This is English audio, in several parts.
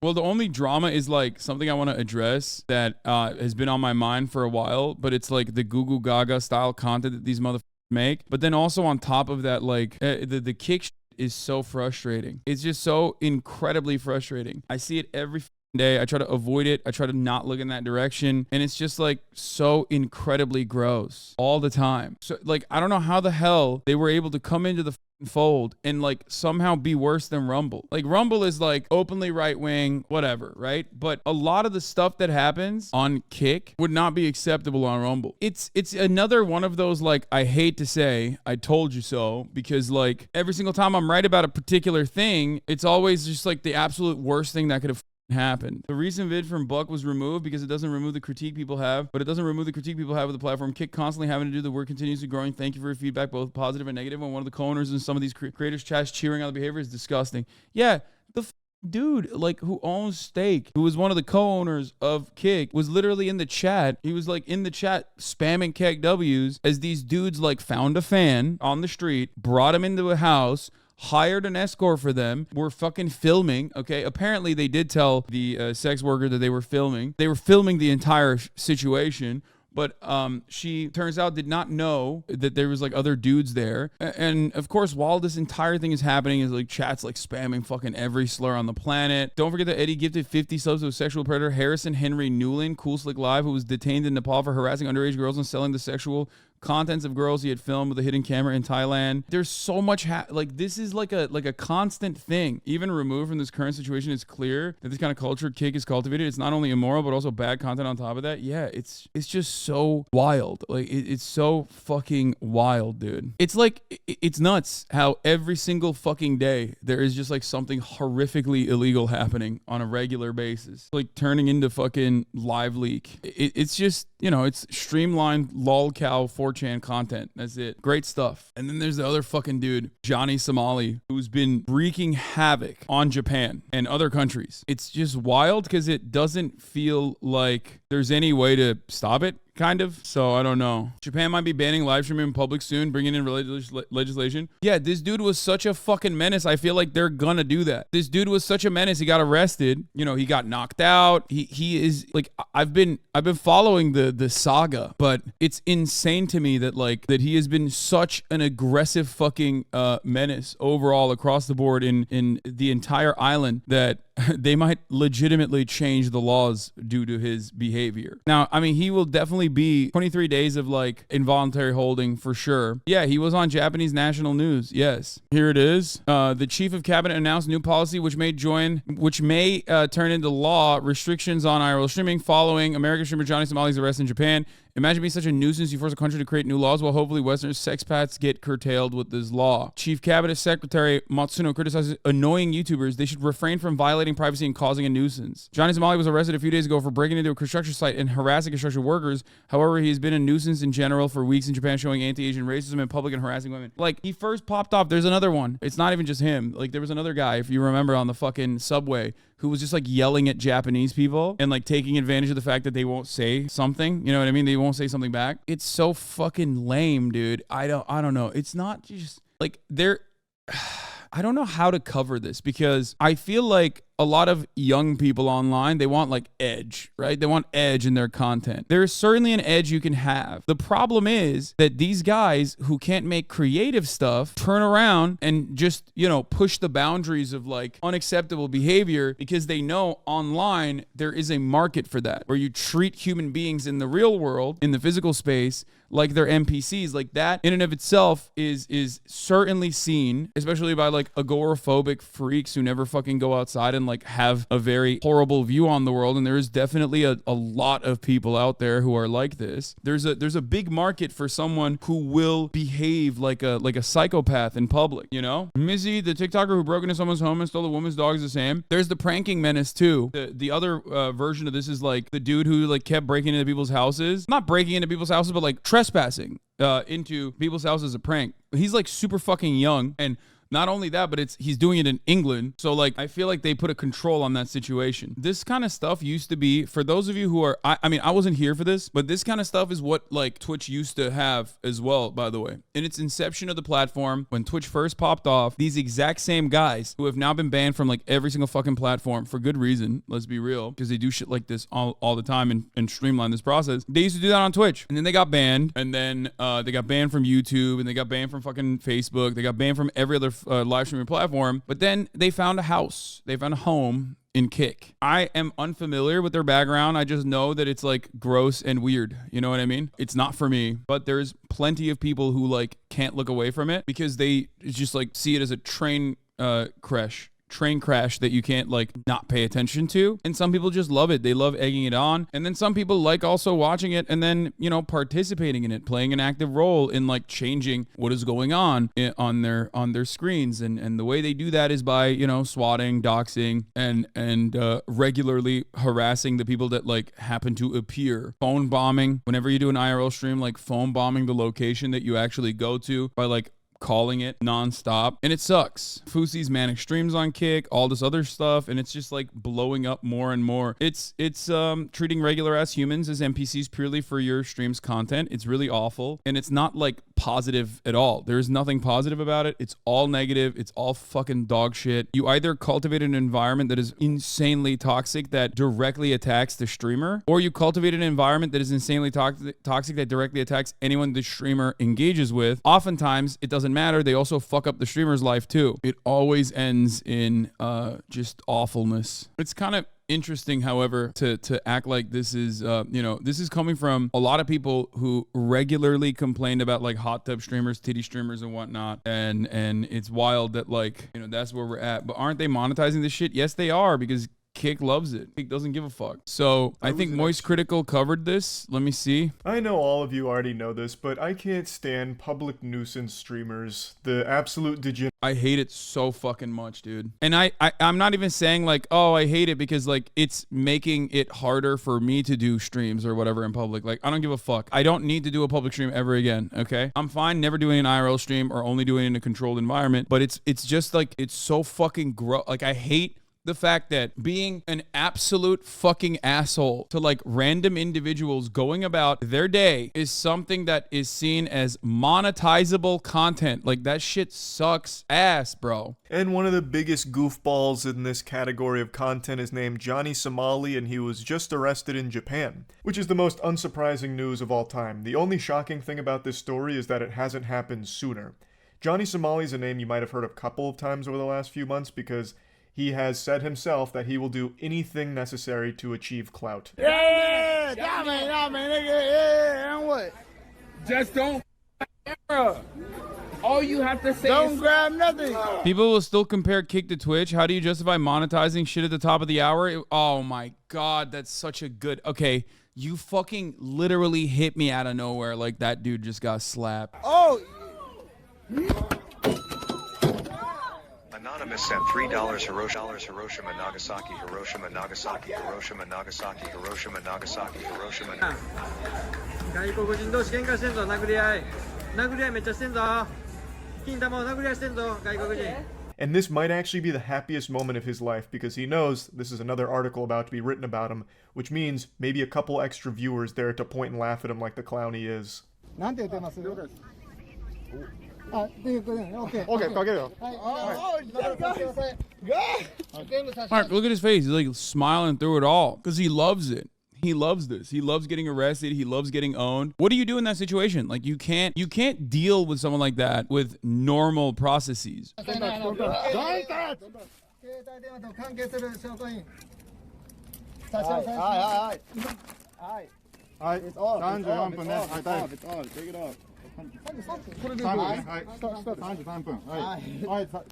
Well, the only drama is like something I want to address that has been on my mind for a while, but it's like the Goo Goo Gaga style content that these motherfuckers make. But then also on top of that, like the kick is so frustrating. It's just so incredibly frustrating. I see it every day. I try to avoid it. I try to not look in that direction. And it's just like so incredibly gross all the time. So like, I don't know how the hell they were able to come into the fold and like somehow be worse than Rumble. Like Rumble is like openly right wing, whatever, right? But a lot of the stuff that happens on Kick would not be acceptable on Rumble. It's another one of those like, I hate to say I told you so, because like every single time I'm right about a particular thing, it's always just like the absolute worst thing that could have happened. The recent vid from Buck was removed because it doesn't remove the critique people have, but it doesn't remove the critique people have of the platform. Kick constantly having to do the work continuously growing. Thank you for your feedback, both positive and negative. And one of the co-owners and some of these creators chats cheering on the behavior is disgusting. Yeah, the dude like who owns Stake, who was one of the co-owners of Kick, was literally in the chat. He was like in the chat spamming Kick W's as these dudes like found a fan on the street, brought him into a house, hired an escort for them, were fucking filming, okay? Apparently, they did tell the sex worker that they were filming. They were filming the entire situation, but she, turns out, did not know that there was, like, other dudes there. And, of course, while this entire thing is happening, is, like, chat's, like, spamming fucking every slur on the planet. Don't forget that Eddie gifted 50 subs to a sexual predator, Harrison Henry Newland, Cool Slick Live, who was detained in Nepal for harassing underage girls and selling the sexual contents of girls he had filmed with a hidden camera in Thailand. There's so much like this is like a constant thing. Even removed from this current situation, it's clear that this kind of culture Kick is cultivated. It's not only immoral but also bad content on top of that. Yeah, it's just so wild. Like it's so fucking wild, dude. It's like it's nuts how every single fucking day there is just like something horrifically illegal happening on a regular basis, like turning into fucking live leak. It's just, you know, it's streamlined lolcow 4chan content. That's it. Great stuff. And then there's the other fucking dude, Johnny Somali, who's been wreaking havoc on Japan and other countries. It's just wild because it doesn't feel like there's any way to stop it, kind of. So I don't know. Japan might be banning live streaming in public soon, bringing in related legislation. Yeah, this dude was such a fucking menace. I feel like they're gonna do that. This dude was such a menace. He got arrested. You know, he got knocked out. He is like, I've been following the saga, but it's insane to me that like that he has been such an aggressive fucking menace overall across the board in the entire island that they might legitimately change the laws due to his behavior. Now, I mean, he will definitely be 23 days of like involuntary holding for sure. Yeah, he was on Japanese national news. Yes. Here it is. The chief of cabinet announced new policy which may turn into law restrictions on IRL streaming following American streamer Johnny Somali's arrest in Japan. Imagine being such a nuisance you force a country to create new laws while hopefully Western sexpats get curtailed with this law. Chief Cabinet Secretary Matsuno criticizes annoying YouTubers. They should refrain from violating privacy and causing a nuisance. Johnny Somali was arrested a few days ago for breaking into a construction site and harassing construction workers. However, he has been a nuisance in general for weeks in Japan, showing anti-Asian racism in public and harassing women. Like, he first popped off. There's another one. It's not even just him. Like, there was another guy, if you remember, on the fucking subway who was just like yelling at Japanese people and like taking advantage of the fact that they won't say something. You know what I mean? They won't say something back. It's so fucking lame, dude. I don't know. It's not just like I don't know how to cover this because I feel like a lot of young people online, they want like edge, right? They want edge in their content. There's certainly an edge you can have. The problem is that these guys who can't make creative stuff turn around and just, you know, push the boundaries of like unacceptable behavior because they know online there is a market for that, where you treat human beings in the real world, in the physical space, like they're NPCs. Like that in and of itself is certainly seen, especially by like agoraphobic freaks who never fucking go outside and like have a very horrible view on the world. And there is definitely a lot of people out there who are like this. There's a big market for someone who will behave like a psychopath in public, you know? Mizzy, the TikToker who broke into someone's home and stole a woman's dog, is the same. There's the pranking menace too. The other version of this is like the dude who like kept breaking into people's houses. Not breaking into people's houses, but like trespassing into people's houses as a prank. He's like super fucking young, and Not only that, but he's doing it in England. So like, I feel like they put a control on that situation. This kind of stuff used to be, for those of you who are, I mean, I wasn't here for this, but this kind of stuff is what like Twitch used to have as well, by the way. In its inception of the platform, when Twitch first popped off, these exact same guys who have now been banned from like every single fucking platform for good reason, let's be real, because they do shit like this all the time and streamline this process. They used to do that on Twitch, and then they got banned, and then they got banned from YouTube, and they got banned from fucking Facebook. They got banned from every other live streaming platform, but then they found a house. They found a home in Kick. I am unfamiliar with their background. I just know that it's like gross and weird. You know what I mean? It's not for me, but there's plenty of people who like can't look away from it because they just like see it as a train crash that you can't like not pay attention to. And some people just love it. They love egging it on. And then some people like also watching it and then, you know, participating in it, playing an active role in like changing what is going on on their screens. And the way they do that is by, you know, swatting, doxing, and regularly harassing the people that like happen to appear. Phone bombing. Whenever you do an IRL stream, like phone bombing the location that you actually go to by like calling it nonstop, and it sucks. Fusi's manic streams on Kick, all this other stuff, and it's just like blowing up more and more. It's treating regular ass humans as NPCs purely for your stream's content. It's really awful, and it's not like positive at all. There's nothing positive about it. It's all negative. It's all fucking dog shit. You either cultivate an environment that is insanely toxic that directly attacks the streamer, or you cultivate an environment that is insanely toxic that directly attacks anyone the streamer engages with. Oftentimes, it doesn't matter. They also fuck up the streamer's life too. It always ends in just awfulness. It's kind of interesting, however, to act like this is, you know, this is coming from a lot of people who regularly complained about like hot tub streamers, titty streamers and whatnot. And it's wild that like, you know, that's where we're at. But aren't they monetizing this shit? Yes, they are, because Kick loves it. Kick doesn't give a fuck. So I think Moist Critical covered this. Let me see. I know all of you already know this, but I can't stand public nuisance streamers. The absolute degenerate. I hate it so fucking much, dude. And I'm not even saying like, oh, I hate it because like it's making it harder for me to do streams or whatever in public. Like, I don't give a fuck. I don't need to do a public stream ever again, okay? I'm fine never doing an IRL stream or only doing it in a controlled environment, but it's just like, it's so fucking gross. Like, I hate the fact that being an absolute fucking asshole to like random individuals going about their day is something that is seen as monetizable content. Like, that shit sucks ass, bro. And one of the biggest goofballs in this category of content is named Johnny Somali, and he was just arrested in Japan, which is the most unsurprising news of all time. The only shocking thing about this story is that it hasn't happened sooner. Johnny Somali is a name you might have heard a couple of times over the last few months because he has said himself that he will do anything necessary to achieve clout. Yeah, nigga, yeah, and what? Just don't all you have to say Don't is grab nothing. People will still compare Kick to Twitch. How do you justify monetizing shit at the top of the hour? Oh my God, that's such a good... Okay, you fucking literally hit me out of nowhere like that dude just got slapped. Oh! Anonymous sent $3 Hiroshima, Nagasaki, Hiroshima, Nagasaki, Hiroshima, Nagasaki, Hiroshima, Nagasaki, Hiroshima. 外国人同士喧嘩してんぞ、殴り合いめっちゃしてんぞ。金玉を殴り合いしてんぞ、外国人。 And this might actually be the happiest moment of his life because he knows this is another article about to be written about him, which means maybe a couple extra viewers there to point and laugh at him like the clown he is. なんて言ってます？あ、ということで、OK。OK, かけるよ。Mark, look at his face. He's like smiling through it all because he loves it. He loves this. He loves getting arrested. He loves getting owned. What do you do in that situation? Like, you can't deal with someone like that with normal processes.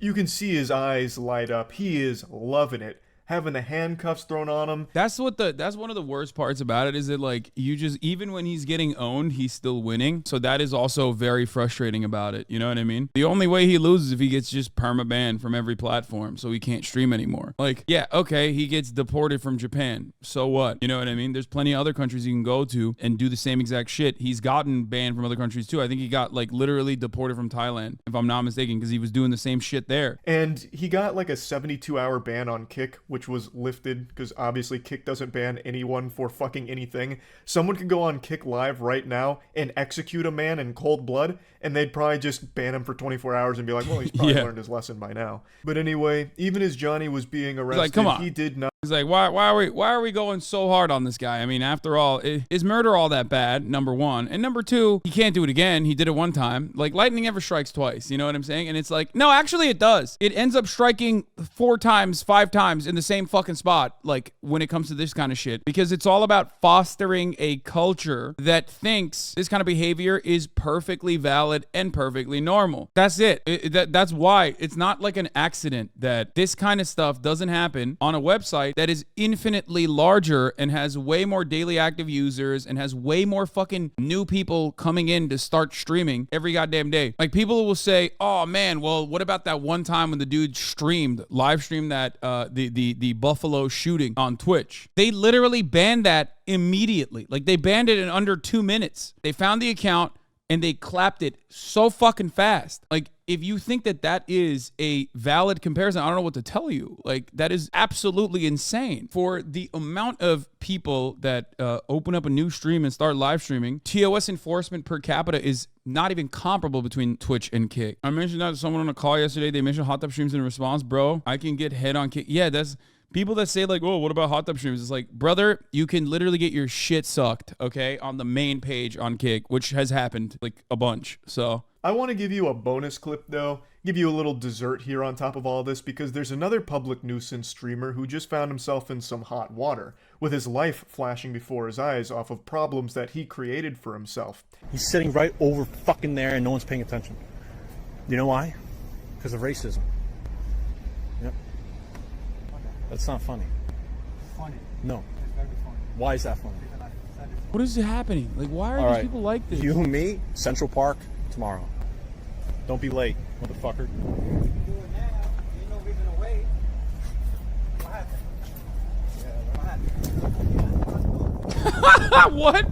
You can see his eyes light up. He is loving it. having the handcuffs thrown on him. That's one of the worst parts about it, is that like even when he's getting owned, he's still winning. So that is also very frustrating about it. You know what I mean? The only way he loses is if he gets just perma-banned from every platform, so he can't stream anymore. Like, yeah, okay, he gets deported from Japan. So what? You know what I mean? There's plenty of other countries you can go to and do the same exact shit. He's gotten banned from other countries too. I think he got like literally deported from Thailand, if I'm not mistaken, because he was doing the same shit there. And he got like a 72-hour ban on Kick, which was lifted because obviously Kick doesn't ban anyone for fucking anything. Someone could go on Kick Live right now and execute a man in cold blood, and they'd probably just ban him for 24 hours and be like, well, he's probably learned his lesson by now. But anyway, even as Johnny was being arrested, like, come on. he did not. He's like, why are we going so hard on this guy? I mean, after all, is murder all that bad? Number one. And number two, he can't do it again. He did it one time. Like, lightning never strikes twice. You know what I'm saying? And it's like, no, actually it does. It ends up striking 4 times, 5 times in the same fucking spot. Like, when it comes to this kind of shit, because it's all about fostering a culture that thinks this kind of behavior is perfectly valid and perfectly normal. That's it. That's why it's not like an accident that this kind of stuff doesn't happen on a website that is infinitely larger and has way more daily active users and has way more fucking new people coming in to start streaming every goddamn day. Like, people will say, oh man, well, what about that one time when the dude live streamed that the Buffalo shooting on Twitch? They literally banned that immediately. Like, they banned it in under 2 minutes. They found the account and they clapped it so fucking fast. Like, if you think that that is a valid comparison, I don't know what to tell you. Like, that is absolutely insane. For the amount of people that open up a new stream and start live streaming, TOS enforcement per capita is not even comparable between Twitch and Kick. I mentioned that to someone on a call yesterday. They mentioned hot tub streams in response. Bro, I can get head on Kick. Yeah, that's... People that say like, oh, what about hot tub streams? It's like, brother, you can literally get your shit sucked, okay, on the main page on Kick, which has happened like a bunch. So I want to give you a bonus clip though, give you a little dessert here on top of all this, because there's another public nuisance streamer who just found himself in some hot water, with his life flashing before his eyes off of problems that he created for himself. He's sitting right over fucking there and no one's paying attention. You know why? Because of racism. Yep. That's not funny. Funny. No. It's very funny. Why is that funny? what is happening? Like, why are these people like this? You and me, Central Park, tomorrow. Don't be late, motherfucker. What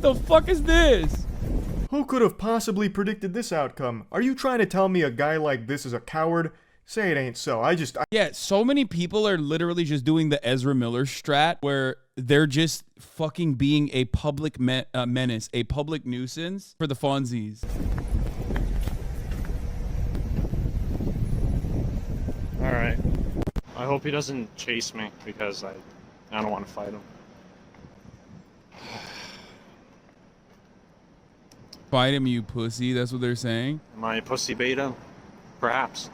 the fuck is this? Who could have possibly predicted this outcome? Are you trying to tell me a guy like this is a coward? Say it ain't so. Yeah, so many people are literally just doing the Ezra Miller strat where they're just fucking being a public menace, a public nuisance for the funsies. All right. I hope he doesn't chase me because I don't want to fight him. Fight him, you pussy. That's what they're saying. Am I a pussy beta? Perhaps.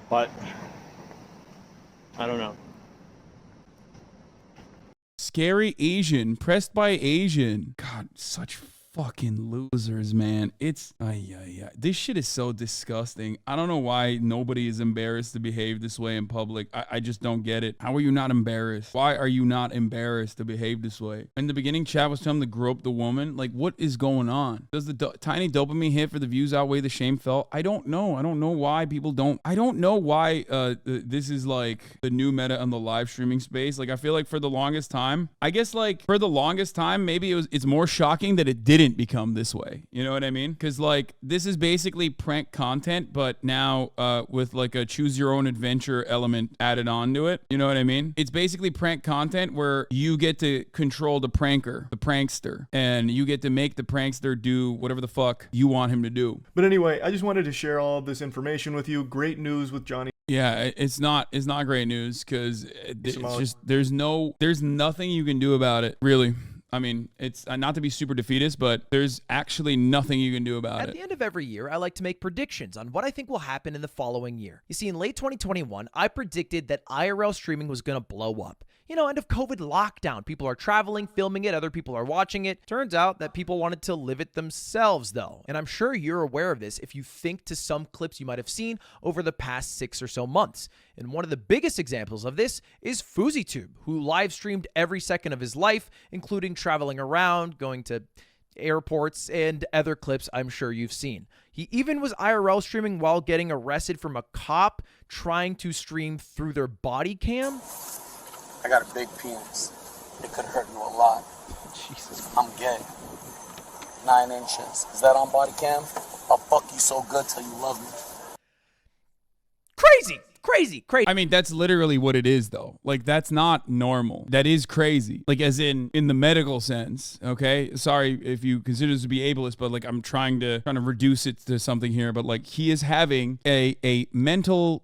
But I don't know. Scary Asian, pressed by Asian. God, such fucking losers, man. It's this shit is so disgusting. I don't know why nobody is embarrassed to behave this way in public. I just don't get it. How are you not embarrassed? Why are you not embarrassed to behave this way? In the beginning, Chad was telling him to grope the woman. Like, what is going on? Does the tiny dopamine hit for the views outweigh the shame felt? I don't know. I don't know why people don't. I don't know why this is like the new meta on the live streaming space. Like, I feel like for the longest time, maybe it's more shocking that it didn't become this way. You know what I mean? Because like, this is basically prank content, but now with like a choose your own adventure element added on to it. You know what I mean? It's basically prank content where you get to control the pranker, the prankster, and you get to make the prankster do whatever the fuck you want him to do. But anyway, I just wanted to share all of this information with you. Great news with Johnny. Yeah, it's not great news because it's just there's nothing you can do about it, really. I mean, it's not to be super defeatist, but there's actually nothing you can do about it. At the end of every year, I like to make predictions on what I think will happen in the following year. You see, in late 2021, I predicted that IRL streaming was going to blow up. End of COVID lockdown. People are traveling, filming it, other people are watching it. Turns out that people wanted to live it themselves, though. And I'm sure you're aware of this if you think to some clips you might have seen over the past 6 or so months. And one of the biggest examples of this is FuzzyTube, who live streamed every second of his life, including traveling around, going to airports, and other clips I'm sure you've seen. He even was IRL streaming while getting arrested from a cop trying to stream through their body cam. I got a big penis. It could hurt you a lot. Jesus. I'm gay. 9 inches. Is that on body cam? I'll fuck you so good till you love me. Crazy. I mean, that's literally what it is, though. Like, that's not normal. That is crazy. Like, as in the medical sense, okay? Sorry if you consider this to be ableist, but, like, I'm trying to reduce it to something here. But, like, he is having a mental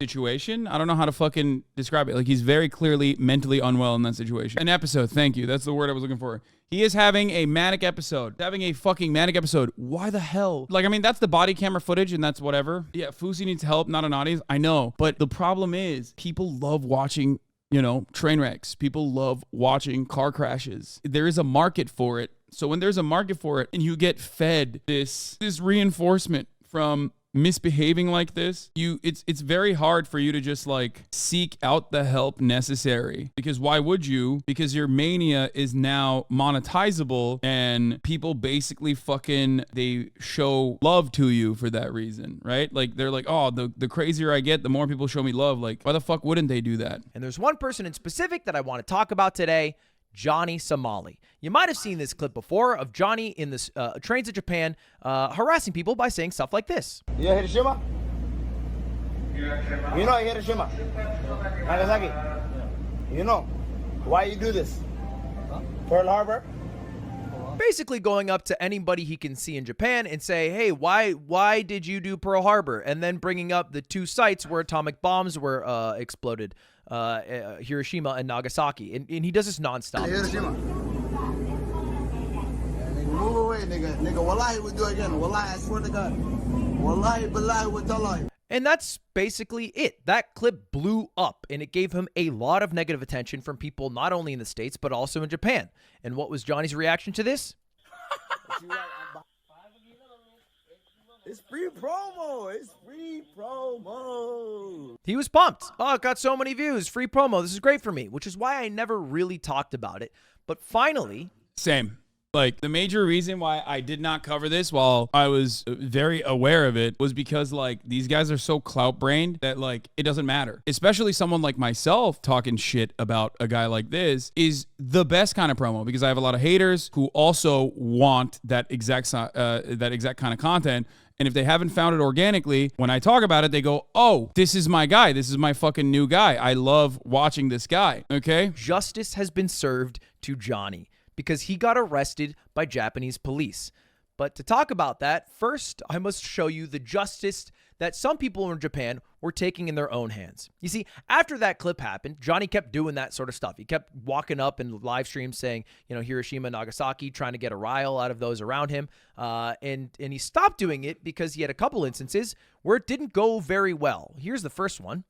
situation. I don't know how to fucking describe it. Like, he's very clearly mentally unwell in that situation. An episode. Thank you. That's the word I was looking for. He is having a manic episode. Having a fucking manic episode. Why the hell? Like, I mean, that's the body camera footage and that's whatever. Yeah, Fuzzy needs help, not an audience. I know. But the problem is people love watching, train wrecks. People love watching car crashes. There is a market for it. So when there's a market for it and you get fed this reinforcement from misbehaving like this, it's very hard for you to just like seek out the help necessary, because why would you? Because your mania is now monetizable and people basically they show love to you for that reason, right? Like they're like, oh, the crazier I get, the more people show me love. Like, why the fuck wouldn't they do that? And there's one person in specific that I want to talk about today, HasanAbi. You might have seen this clip before of Johnny in this trains of Japan harassing people by saying stuff like this. You know Hiroshima? You know Hiroshima? Nagasaki? You know. Why you do this? Pearl Harbor? Basically going up to anybody he can see in Japan and say, hey, why did you do Pearl Harbor? And then bringing up the 2 sites where atomic bombs were exploded, Hiroshima and Nagasaki. And he does this nonstop. Hiroshima. Nigga, move away, nigga. Nigga, wallahi we do it again. Wallahi, I swear to God. Wallahi, billahi, wa tallahi. And that's basically it. That clip blew up, and it gave him a lot of negative attention from people not only in the States, but also in Japan. And what was Johnny's reaction to this? It's free promo. It's free promo. He was pumped. Oh, it got so many views. Free promo. This is great for me, which is why I never really talked about it. But finally... Same. Like, the major reason why I did not cover this while I was very aware of it was because, like, these guys are so clout-brained that, like, it doesn't matter. Especially someone like myself talking shit about a guy like this is the best kind of promo, because I have a lot of haters who also want that exact kind of content. And if they haven't found it organically, when I talk about it, they go, oh, this is my guy. This is my fucking new guy. I love watching this guy, okay? Justice has been served to Johnny, because he got arrested by Japanese police. But to talk about that, first, I must show you the justice that some people in Japan were taking in their own hands. You see, after that clip happened, Johnny kept doing that sort of stuff. He kept walking up in live streams saying, Hiroshima, Nagasaki, trying to get a rile out of those around him. And he stopped doing it because he had a couple instances where it didn't go very well. Here's the first one.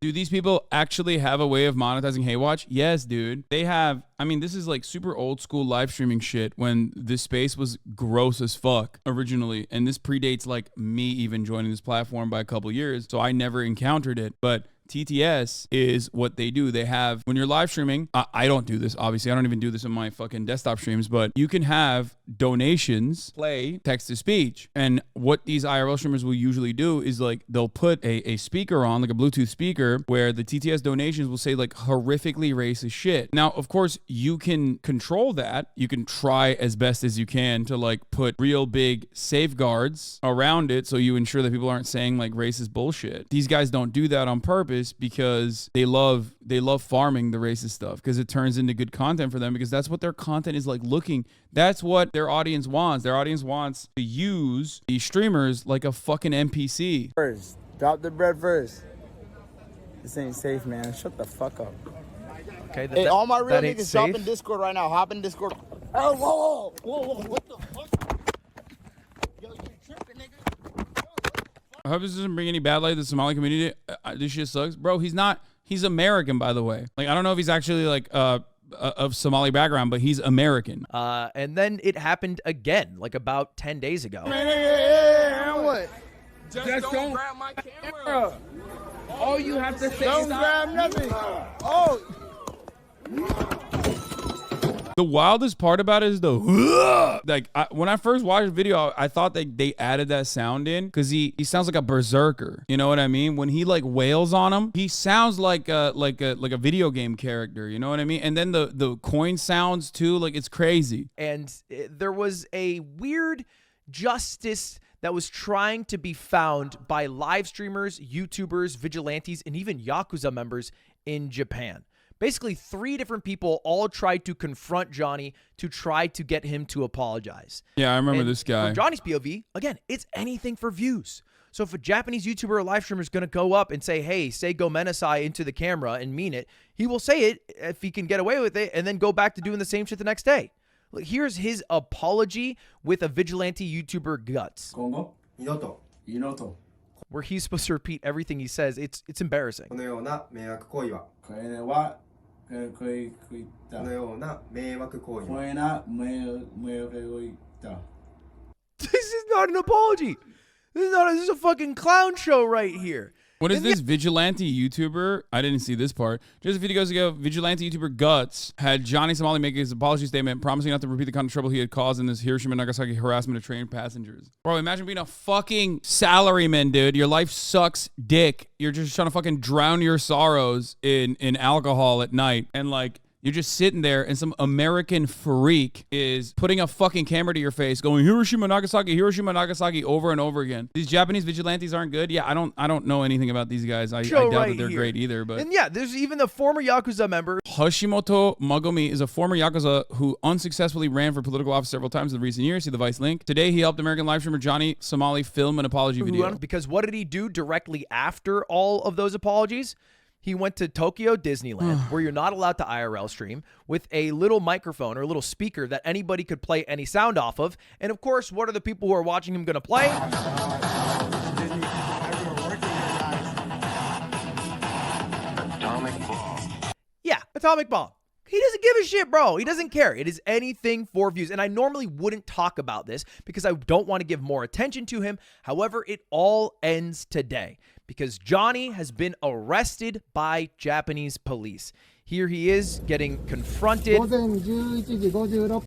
Do these people actually have a way of monetizing Haywatch? Yes, dude. They have. I mean, this is like super old school live streaming shit when this space was gross as fuck originally. And this predates like me even joining this platform by a couple years. So I never encountered it. But TTS is what they do. They have, when you're live streaming, I don't do this, obviously. I don't even do this in my fucking desktop streams, but you can have donations play text to speech. And what these IRL streamers will usually do is like, they'll put a speaker on, like a Bluetooth speaker, where the TTS donations will say like horrifically racist shit. Now, of course, you can control that. You can try as best as you can to like put real big safeguards around it so you ensure that people aren't saying like racist bullshit. These guys don't do that on purpose because they love farming the racist stuff, because it turns into good content for them, because that's what their content is like looking. That's what their audience wants. Their audience wants to use these streamers like a fucking NPC. First, drop the bread first. This ain't safe, man. Shut the fuck up. Okay, Hey, all my real that ain't niggas, drop safe. in Discord right now. Hop in Discord. Oh, whoa, whoa, whoa, whoa, what the fuck? Yo, you tripping, nigga? I hope this doesn't bring any bad light to the Somali community. This shit sucks. Bro, he's not. He's American, by the way. Like, I don't know if he's actually like of Somali background, but he's American. And then it happened again, like about 10 days ago. What? Just don't grab my camera. All you have to say Don't is grab nothing. Oh. The wildest part about it is the like when I first watched the video, I thought that they added that sound in because he sounds like a berserker. You know what I mean? When he like wails on him, he sounds like a video game character. You know what I mean? And then the coin sounds too, like it's crazy. And there was a weird justice that was trying to be found by live streamers, YouTubers, vigilantes, and even Yakuza members in Japan. Basically, 3 different people all tried to confront Johnny to try to get him to apologize. Yeah, I remember this guy. From Johnny's POV, again, it's anything for views. So if a Japanese YouTuber or live streamer is going to go up and say, hey, say Gomenasai into the camera and mean it, he will say it if he can get away with it and then go back to doing the same shit the next day. Look, here's his apology with a vigilante YouTuber Guts. Where he's supposed to repeat everything he says. It's embarrassing. This is not an apology. This is a fucking clown show right here. What is this vigilante YouTuber? I didn't see this part. Just a few days ago, vigilante YouTuber Guts had Johnny Somali make his apology statement, promising not to repeat the kind of trouble he had caused in this Hiroshima Nagasaki harassment of train passengers. Bro, imagine being a fucking salaryman, dude. Your life sucks dick. You're just trying to fucking drown your sorrows in alcohol at night. And like, you're just sitting there and some American freak is putting a fucking camera to your face going Hiroshima, Nagasaki over and over again. These Japanese vigilantes aren't good. Yeah, I don't know anything about these guys. I doubt that they're great either. But and yeah, there's even the former Yakuza member. Hashimoto Magomi is a former Yakuza who unsuccessfully ran for political office several times in the recent years. See the Vice link. Today, he helped American live streamer Johnny Somali film an apology video. Because what did he do directly after all of those apologies? He went to Tokyo Disneyland, where you're not allowed to IRL stream, with a little microphone or a little speaker that anybody could play any sound off of. And of course, what are the people who are watching him going to play? Atomic bomb. Yeah, Atomic Bomb. He doesn't give a shit, bro. He doesn't care. It is anything for views. And I normally wouldn't talk about this because I don't want to give more attention to him. However, it all ends today because Johnny has been arrested by Japanese police. Here he is getting confronted.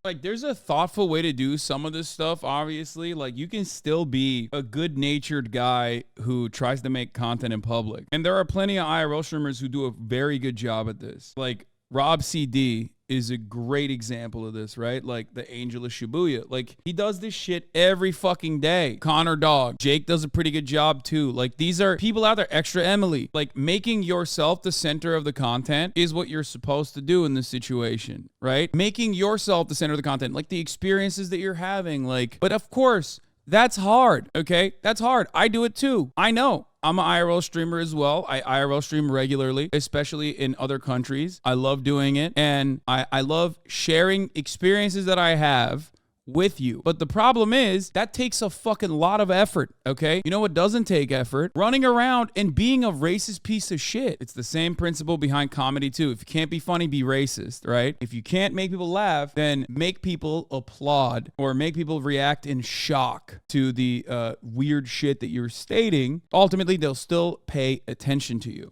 Like, there's a thoughtful way to do some of this stuff, obviously. Like, you can still be a good-natured guy who tries to make content in public. And there are plenty of IRL streamers who do a very good job at this. Like, Rob CD is a great example of this, right? Like the Angel of Shibuya. Like, he does this shit every fucking day. Connor Dog. Jake does a pretty good job too. Like, these are people out there, Extra Emily. Like, making yourself the center of the content is what you're supposed to do in this situation, right? Making yourself the center of the content, like the experiences that you're having. Like, but of course, that's hard, okay? That's hard. I do it too. I know. I'm an IRL streamer as well. I IRL stream regularly, especially in other countries. I love doing it. And I love sharing experiences that I have with you. But the problem is that takes a fucking lot of effort, okay? You know what doesn't take effort? Running around and being a racist piece of shit. It's the same principle behind comedy too. If you can't be funny, be racist, right? If you can't make people laugh, then make people applaud or make people react in shock to the weird shit that you're stating. Ultimately, they'll still pay attention to you.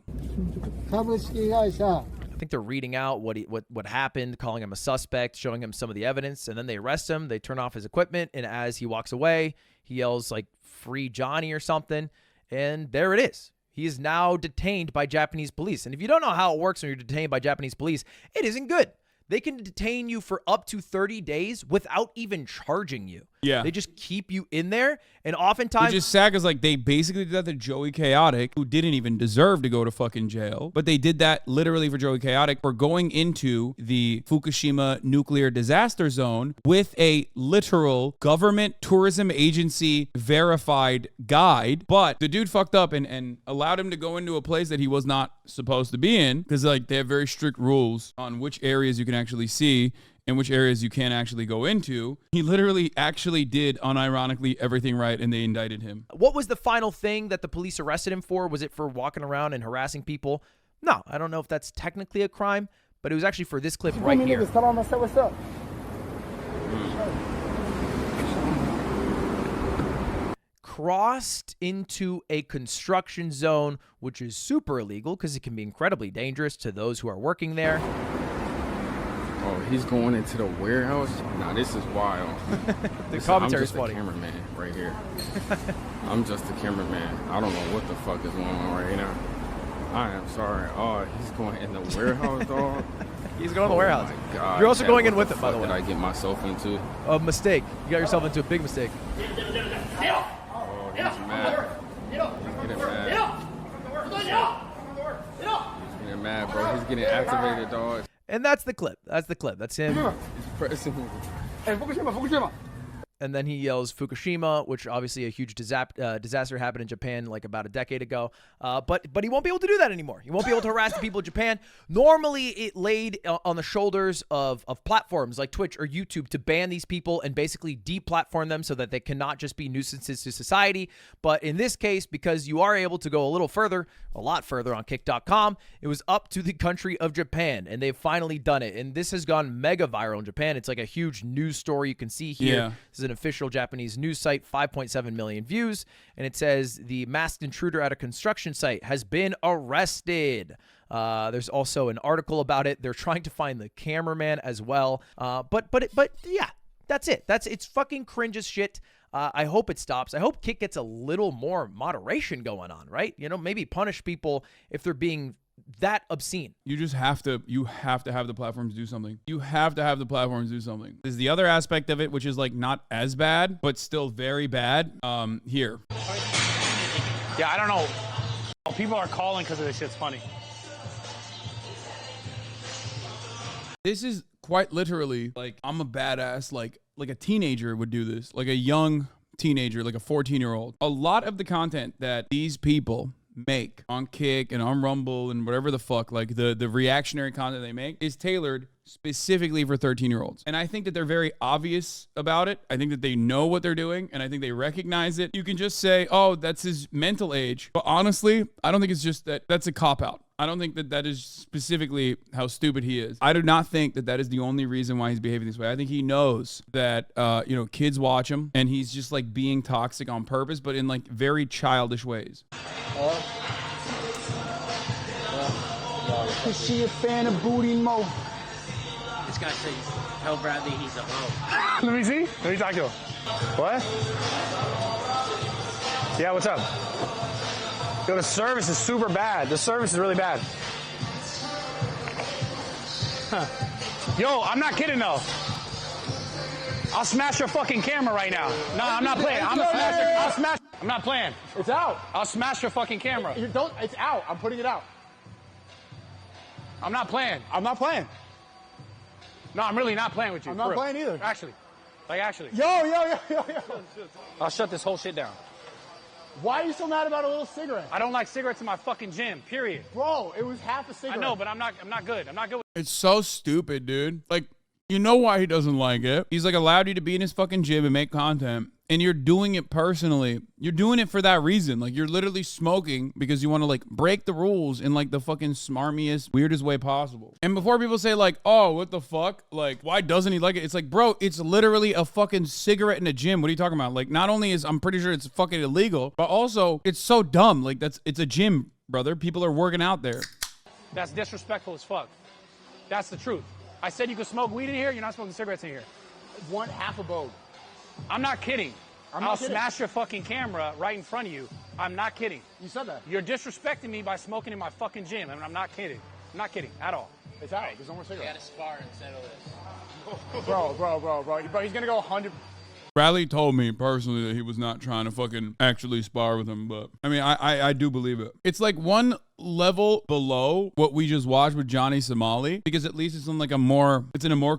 I think they're reading out what happened, calling him a suspect, showing him some of the evidence, and then they arrest him. They turn off his equipment, and as he walks away, he yells like "Free Johnny" or something, and there it is. He is now detained by Japanese police. And if you don't know how it works when you're detained by Japanese police, it isn't good. They can detain you for up to 30 days without even charging you. Yeah. They just keep you in there. And oftentimes... Which is sad because, like, they basically did that to Joey Chaotic, who didn't even deserve to go to fucking jail. But they did that literally for Joey Chaotic for going into the Fukushima nuclear disaster zone with a literal government tourism agency verified guide. But the dude fucked up and allowed him to go into a place that he was not supposed to be in, because like they have very strict rules on which areas you can actually see and which areas you can't actually go into. He literally actually did unironically everything right, and they indicted him. What was the final thing that the police arrested him for? Was it for walking around and harassing people? No, I don't know if that's technically a crime, but it was actually for this clip right here. What's up? Crossed into a construction zone, which is super illegal because it can be incredibly dangerous to those who are working there. Oh, he's going into the warehouse? Nah, this is wild. The commentary is I'm just funny. a cameraman right here. I'm just a cameraman. I don't know what the fuck is going on right now. I am sorry. Oh, he's going in the warehouse, dog? He's going to the warehouse. My God. You're also Chad, going in what with it, by the way. What did I get myself into? A mistake. You got yourself into a big mistake. Oh, he's mad. He's getting mad. He's getting mad, bro. He's getting activated, dog. And that's the clip. That's the clip. That's him. He's pressing. Hey, Fukushima. And then he yells Fukushima, which obviously a huge disaster happened in Japan like about a decade ago. But he won't be able to do that anymore. He won't be able to harass the people of Japan. Normally, it laid on the shoulders of platforms like Twitch or YouTube to ban these people and basically deplatform them so that they cannot just be nuisances to society. But in this case, because you are able to go a lot further on kick.com, it was up to the country of Japan, and they've finally done it. And this has gone mega viral in Japan. It's like a huge news story you can see here. Yeah. This is an official Japanese news site, 5.7 million views, and it says the masked intruder at a construction site has been arrested. There's also an article about it. They're trying to find the cameraman as well. But yeah, that's it. It's fucking cringe as shit. I hope it stops. I hope Kick gets a little more moderation going on, right? You know, maybe punish people if they're being that obscene. You have to have the platforms do something. You have to have the platforms do something. There's the other aspect of it, which is like not as bad, but still very bad. Here. Yeah, I don't know. People are calling because of this shit's funny. This is quite literally like I'm a badass, like a teenager would do this, like a young teenager, like a 14-year-old. A lot of the content that these people make on Kick and on Rumble and whatever the fuck, like the reactionary content they make is tailored specifically for 13-year-olds. And I think that they're very obvious about it. I think that they know what they're doing, and I think they recognize it. You can just say, oh, that's his mental age. But honestly, I don't think it's just that. That's a cop-out. I don't think that that is specifically how stupid he is. I do not think that that is the only reason why he's behaving this way. I think he knows that, kids watch him, and he's just like being toxic on purpose, but in like very childish ways. Is she a fan of booty mo? This guy says, tell Bradley he's a hoe. Let me see. Let me talk to him. What? Yeah, what's up? Yo, the service is super bad. The service is really bad. Huh. Yo, I'm not kidding though. I'll smash your fucking camera right now. No, I'm not playing. I'm not playing. It's out. I'll smash your fucking camera. It's out. I'm putting it out. I'm not playing. I'm not playing. No, I'm really not playing with you. I'm not playing either. Actually. Yo. I'll shut this whole shit down. Why are you so mad about a little cigarette? I don't like cigarettes in my fucking gym, period. Bro, it was half a cigarette. I know, but I'm not good. I'm not good with It's so stupid, dude. Like, you know why he doesn't like it. He's like allowed you to be in his fucking gym and make content, and you're doing it personally. You're doing it for that reason. Like, you're literally smoking because you want to like break the rules in like the fucking smarmiest, weirdest way possible. And before people say like, oh, what the fuck? Like, why doesn't he like it? It's like, bro, it's literally a fucking cigarette in a gym. What are you talking about? Like, not only is I'm pretty sure it's fucking illegal, but also it's so dumb. Like, it's a gym, brother. People are working out there. That's disrespectful as fuck. That's the truth. I said you could smoke weed in here. You're not smoking cigarettes in here. One half a bode. I'm not kidding. I'll smash your fucking camera right in front of you. I'm not kidding. You said that. You're disrespecting me by smoking in my fucking gym, and I'm not kidding. I'm not kidding at all. It's out. There's no more You cigarettes. gotta spar and settle this. Bro, he's gonna go 100. Bradley told me personally that he was not trying to fucking actually spar with him, but I mean, I do believe it. It's like one level below what we just watched with Johnny Somali, because at least it's in like a more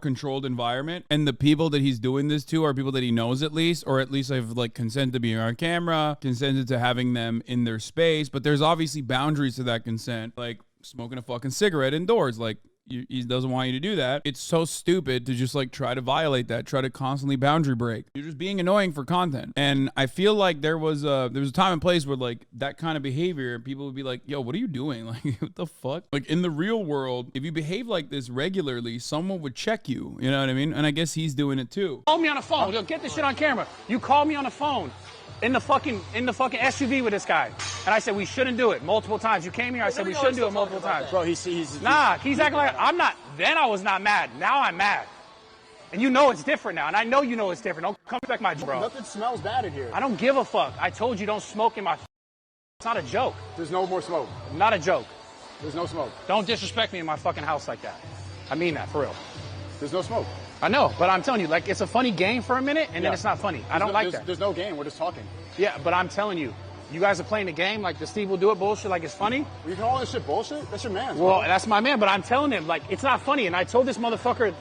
controlled environment, and the people that he's doing this to are people that he knows at least, or at least have like consented to being on camera, consented to having them in their space, but there's obviously boundaries to that consent. Like, smoking a fucking cigarette indoors. Like, he doesn't want you to do that. It's so stupid to just like try to violate that, try to constantly boundary break. You're just being annoying for content. And I feel like there was a time and place where like that kind of behavior, people would be like, yo, what are you doing? Like, what the fuck? Like in the real world, if you behave like this regularly, someone would check you. You know what I mean? And I guess he's doing it too. Call me on the phone. Get this shit on camera. You called me on the phone. In the fucking SUV with this guy, and I said we shouldn't do it multiple times. You came here, I said we shouldn't do it multiple times. Bro, he's he's acting like I'm not. Then I was not mad. Now I'm mad, and you know it's different now, and I know you know it's different. Don't come back my bro. Nothing smells bad in here. I don't give a fuck. I told you don't smoke in my. It's not a joke. There's no more smoke. Not a joke. There's no smoke. Don't disrespect me in my fucking house like that. I mean that for real. There's no smoke. I know, but I'm telling you, like it's a funny game for a minute, and then it's not funny. I don't like that. There's no game. We're just talking. Yeah, but I'm telling you, you guys are playing the game like the Steve will do it bullshit, like it's funny. You call this shit bullshit? That's your man. Well, that's my man, but I'm telling him like it's not funny, and I told this motherfucker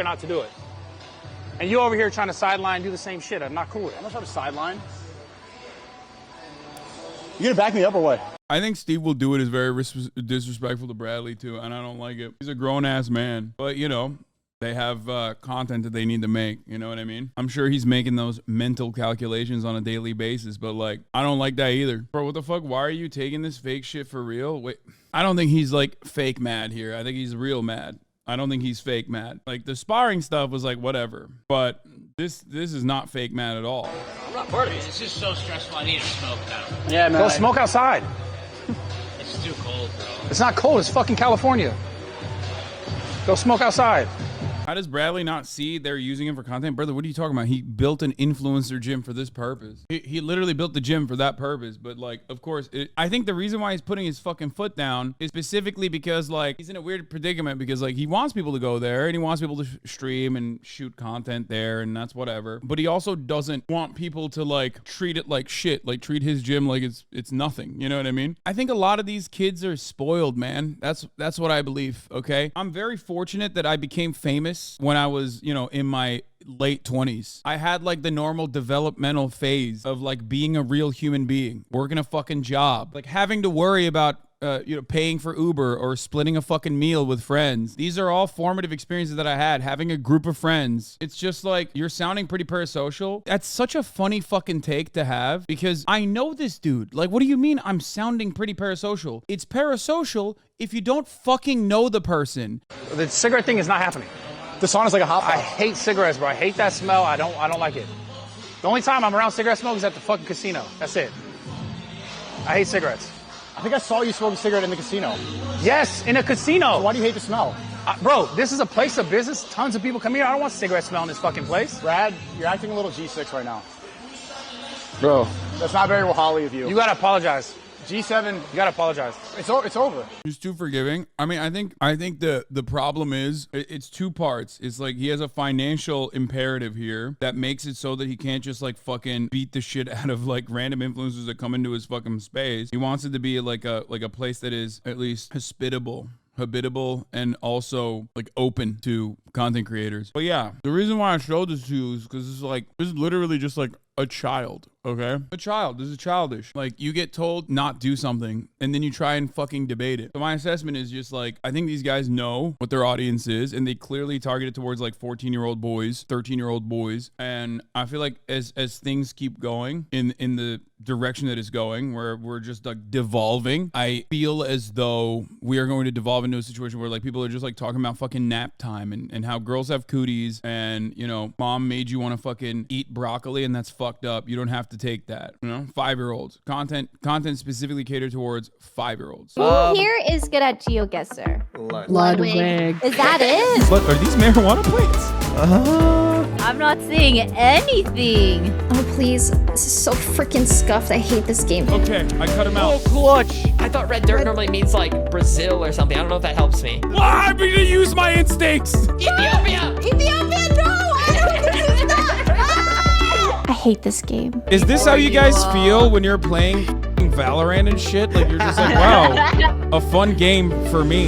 not to do it. And you over here trying to sideline, do the same shit. I'm not cool with it. I'm not trying to sideline. You gonna back me up or what? I think Steve will do it is very disrespectful to Bradley too, and I don't like it. He's a grown ass man, but you know. They have content that they need to make, you know what I mean? I'm sure he's making those mental calculations on a daily basis, but like, I don't like that either. Bro, what the fuck? Why are you taking this fake shit for real? Wait, I don't think he's like fake mad here. I think he's real mad. I don't think he's fake mad. Like the sparring stuff was like whatever, but this is not fake mad at all. I'm not part of it. It's just so stressful. I need to smoke now. Yeah, man. Go smoke outside. It's too cold, bro. It's not cold. It's fucking California. Go smoke outside. How does Bradley not see they're using him for content? Brother, what are you talking about? He built an influencer gym for this purpose. He literally built the gym for that purpose. But like, of course, I think the reason why he's putting his fucking foot down is specifically because like, he's in a weird predicament because like, he wants people to go there and he wants people to stream and shoot content there and that's whatever. But he also doesn't want people to like treat it like shit, like treat his gym like it's nothing. You know what I mean? I think a lot of these kids are spoiled, man. That's what I believe, okay? I'm very fortunate that I became famous when I was, you know, in my late 20s. I had like the normal developmental phase of like being a real human being, working a fucking job, like having to worry about paying for Uber or splitting a fucking meal with friends. These are all formative experiences that I had, having a group of friends. It's just like, you're sounding pretty parasocial. That's such a funny fucking take to have because I know this dude. Like, what do you mean I'm sounding pretty parasocial? It's parasocial if you don't fucking know the person. The cigarette thing is not happening. The sauna is like a hot pot. I hate cigarettes, bro. I hate that smell. I don't like it. The only time I'm around cigarette smoke is at the fucking casino. That's it. I hate cigarettes. I think I saw you smoke a cigarette in the casino. Yes, in a casino. So why do you hate the smell? Bro, this is a place of business. Tons of people come here. I don't want cigarette smell in this fucking place. Brad, you're acting a little G6 right now. Bro, that's not very Wahali of you. You gotta apologize. G7, you gotta apologize. It's over. He's too forgiving. I mean, I think the problem is it's two parts. It's like he has a financial imperative here that makes it so that he can't just like fucking beat the shit out of like random influencers that come into his fucking space. He wants it to be like a place that is at least habitable and also like open to content creators. But yeah, the reason why I showed this to you is because this is literally just like a child, okay? A child. This is childish. Like, you get told not do something, and then you try and fucking debate it. So my assessment is just like, I think these guys know what their audience is, and they clearly target it towards like 14-year-old boys, 13-year-old boys. And I feel like as things keep going in the direction that it's going, where we're just like devolving, I feel as though we are going to devolve into a situation where like people are just like talking about fucking nap time and how girls have cooties and, you know, mom made you want to fucking eat broccoli and that's fucked up. You don't have to take that. You know, 5-year-olds. Content specifically catered towards 5-year-olds. Who here is good at GeoGuessr? Ludwig. Is that it? Look, are these marijuana plants? I'm not seeing anything. Oh, please. This is so freaking scuffed. I hate this game. Okay, I cut him out. Oh, clutch. I thought red dirt normally means like Brazil or something. I don't know if that helps me. I'm going to use my instincts. Ethiopia. Ethiopia, no. This is not. I hate this game. Is this how you guys feel when you're playing Valorant and shit? Like, you're just like, wow, a fun game for me.